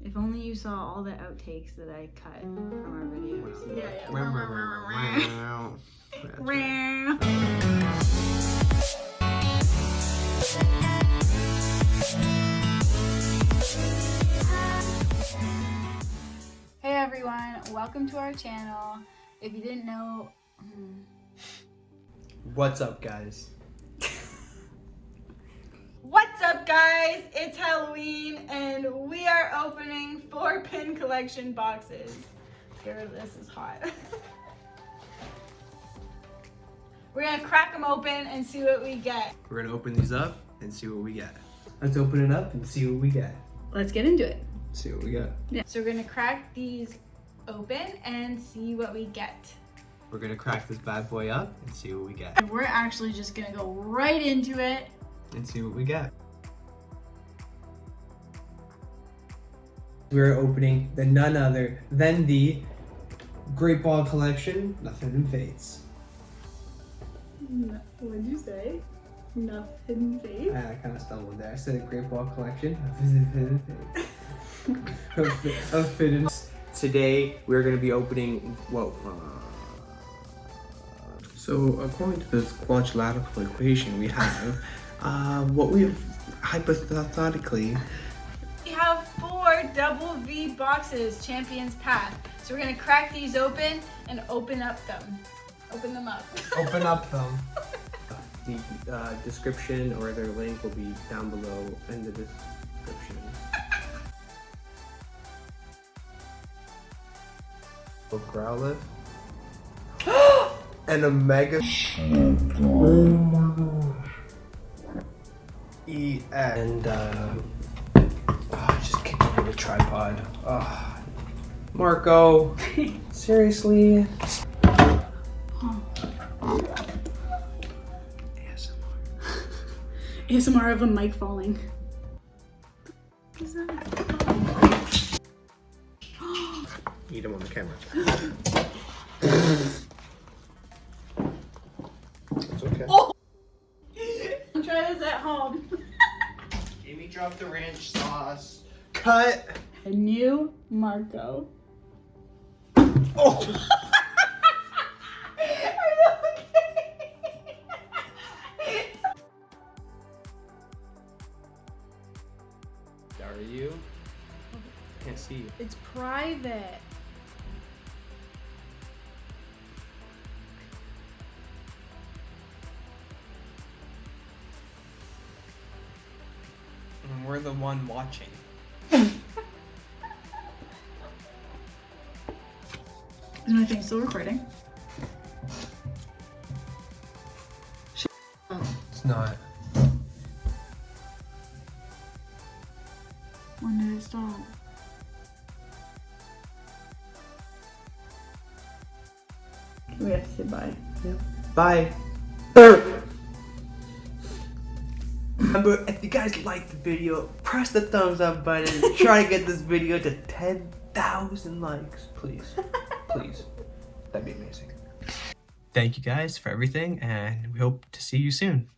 If only you saw all the outtakes that I cut from our videos. Hey everyone, welcome to our channel. If you didn't know, what's up, guys? What's up, guys? It's Halloween and we are opening 4 pin collection boxes. Let's get rid of this, it's hot. We're gonna crack them open and see what we get. We're gonna open these up and see what we get. Let's open it up and see what we get. Let's get into it. See what we got. Yeah. So we're gonna crack these open and see what we get. We're gonna crack this bad boy up and see what we get. And we're actually just gonna go right into it and see what we get. We're opening the none other than the Great Ball Collection, Nothing Hidden Fates. What'd you say? Enough Hidden Fates? I kind of stumbled there. I said Great Ball Collection, Nothing Hidden Fates. of Hidden. Today we're going to be opening, so according to this quadrilateral equation we have, what we have hypothetically, we have 4 double V boxes, Champions Path. So we're gonna crack these open and open them up. Open up them. The description or their link will be down below in the description. Growlithe. And a Mega. Oh my gosh. EX. And just kicked over the tripod. Marco. Seriously? ASMR of a mic falling. What is that? Eat him on the camera. It's okay. Oh! I'm trying this at home. Amy dropped the ranch sauce. Cut! A new Marco. Oh! Are you? Can't see you. It's private. And we're the one watching. Is my thing still recording? It's not. When did it stop? We have to say bye. Yeah. Bye. Remember, if you guys liked the video, press the thumbs up button. Try to get this video to 10,000 likes, please. Please. That'd be amazing. Thank you guys for everything, and we hope to see you soon.